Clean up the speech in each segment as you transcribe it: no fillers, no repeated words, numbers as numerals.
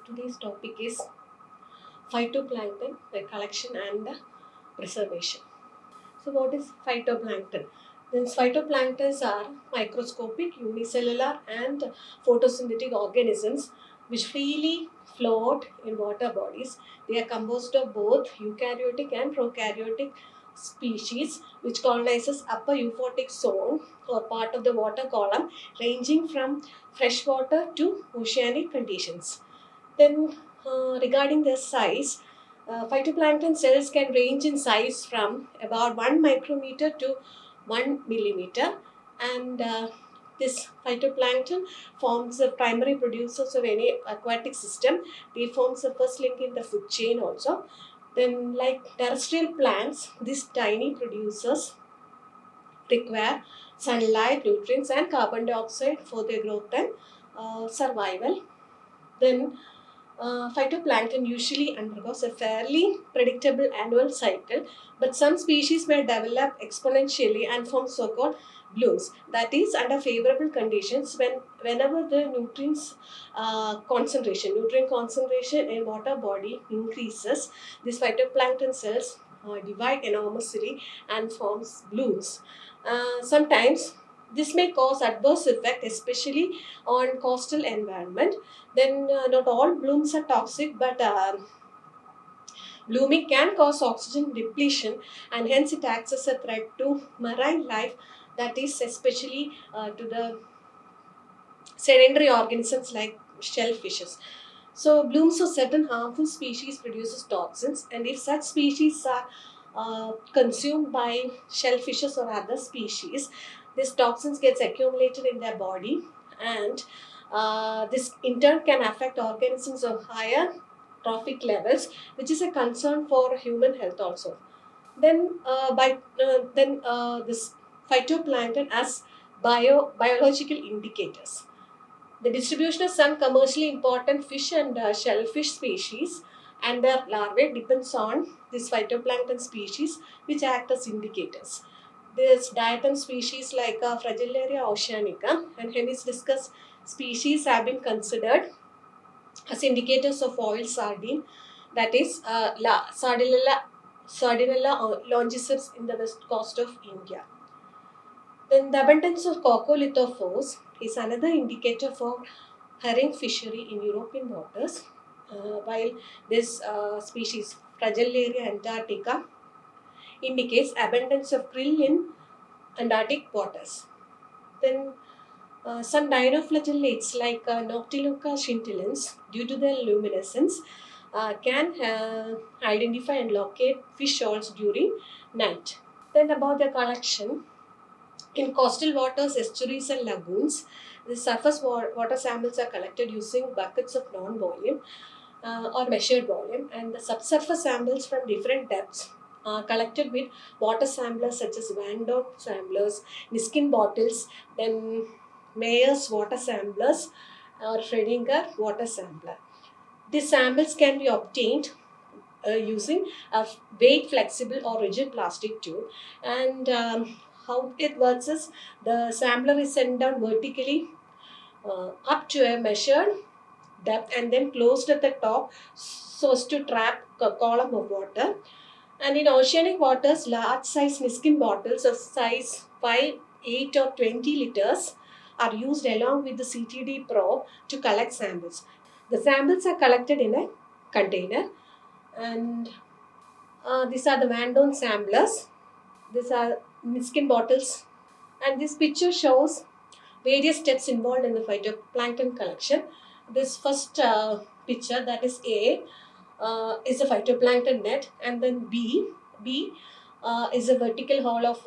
Today's topic is phytoplankton, the collection and preservation. So, what is phytoplankton? Then, phytoplanktons are microscopic, unicellular, and photosynthetic organisms which freely float in water bodies. They are composed of both eukaryotic and prokaryotic species which colonizes upper euphotic zone or part of the water column ranging from freshwater to oceanic conditions. Then, regarding their size, phytoplankton cells can range in size from about 1 micrometer to 1 millimeter, and this phytoplankton forms the primary producers of any aquatic system. They forms the first link in the food chain also. Then, like terrestrial plants, these tiny producers require sunlight, nutrients, and carbon dioxide for their growth and survival. Then phytoplankton usually undergoes a fairly predictable annual cycle, but some species may develop exponentially and form so-called blooms. That is under favorable conditions whenever the nutrient concentration in water body increases, these phytoplankton cells divide enormously and forms blooms. Sometimes this may cause adverse effect, especially on coastal environment. Then not all blooms are toxic, but blooming can cause oxygen depletion, and hence it acts as a threat to marine life, that is especially to the sedentary organisms like shellfishes. So blooms of certain harmful species produces toxins, and if such species are consumed by shellfishes or other species, these toxins gets accumulated in their body, and this in turn can affect organisms of higher trophic levels, which is a concern for human health also. Then this phytoplankton as biological indicators. The distribution of some commercially important fish and shellfish species and their larvae depends on this phytoplankton species, which act as indicators. This diatom species like Fragillaria oceanica and Hemisdiscus species have been considered as indicators of oil sardine, that is Sardinella longiceps in the west coast of India. Then the abundance of coccolithophores is another indicator for herring fishery in European waters, while this species Fragillaria antarctica indicates abundance of krill in Antarctic waters. Then some dinoflagellates like Noctiluca scintillans, due to their luminescence, can identify and locate fish shoals during night. Then about the collection, in coastal waters, estuaries and lagoons, the surface water samples are collected using buckets of non-volume or measured volume, and the subsurface samples from different depths are collected with water samplers such as Van Dort samplers, Niskin bottles, then Mayer's water samplers or Schrödinger water sampler. These samples can be obtained using a weight flexible or rigid plastic tube, and how it works is the sampler is sent down vertically up to a measured depth and then closed at the top so as to trap a column of water. And in oceanic waters, large size Niskin bottles of size 5, 8 or 20 liters are used along with the CTD probe to collect samples. The samples are collected in a container, and these are the Van Doorn samplers. These are Niskin bottles, and this picture shows various steps involved in the phytoplankton collection. This first picture, that is A, is a phytoplankton net, and then B is a vertical haul of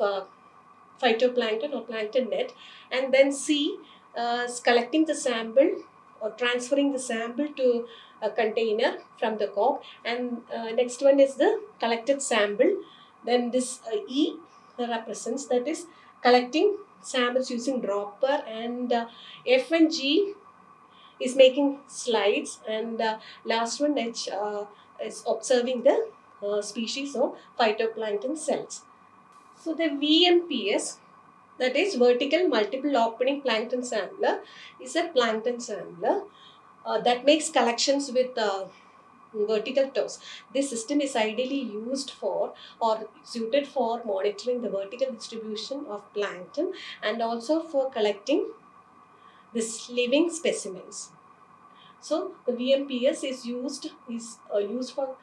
phytoplankton or plankton net, and then C is collecting the sample or transferring the sample to a container from the cork, and next one is the collected sample. Then this E represents, that is collecting samples using dropper, and F and G is making slides, and last one H is observing the species of phytoplankton cells. So the VMPS, that is vertical multiple opening plankton sampler, is a plankton sampler. that makes collections with vertical toes. This system is ideally used for or suited for monitoring the vertical distribution of plankton and also for collecting this living specimens. So the VMPS is used for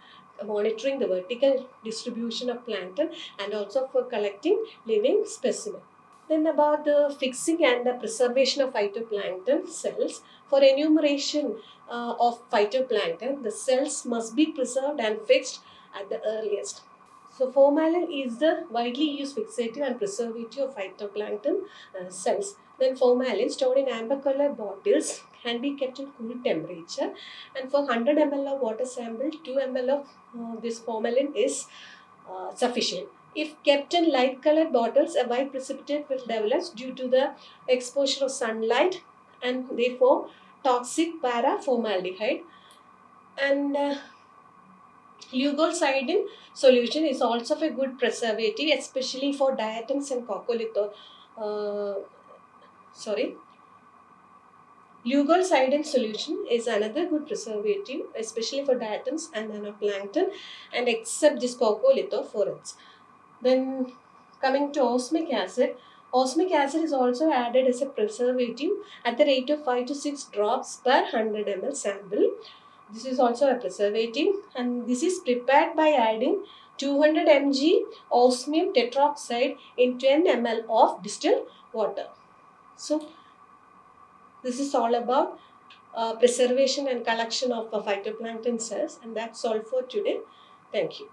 monitoring the vertical distribution of plankton and also for collecting living specimen. Then about the fixing and the preservation of phytoplankton cells. For enumeration of phytoplankton, the cells must be preserved and fixed at the earliest. So formalin is the widely used fixative and preservative of phytoplankton cells. Then formalin stored in amber color bottles can be kept in cool temperature. And for 100 ml of water sample, 2 ml of this formalin is sufficient. If kept in light colored bottles, a white precipitate will develop due to the exposure of sunlight and therefore toxic paraformaldehyde. And Leukocidin solution is also a good preservative, especially for diatoms and coccolitho. Uh, sorry. Leukocidin solution is another good preservative, especially for diatoms and nanoplankton, and except this coccolithophorans. Then coming to osmic acid is also added as a preservative at the rate of 5 to 6 drops per 100 ml sample. This is also a preservative and this is prepared by adding 200 mg osmium tetroxide in 10 ml of distilled water. So this is all about preservation and collection of phytoplankton cells, and that's all for today. Thank you.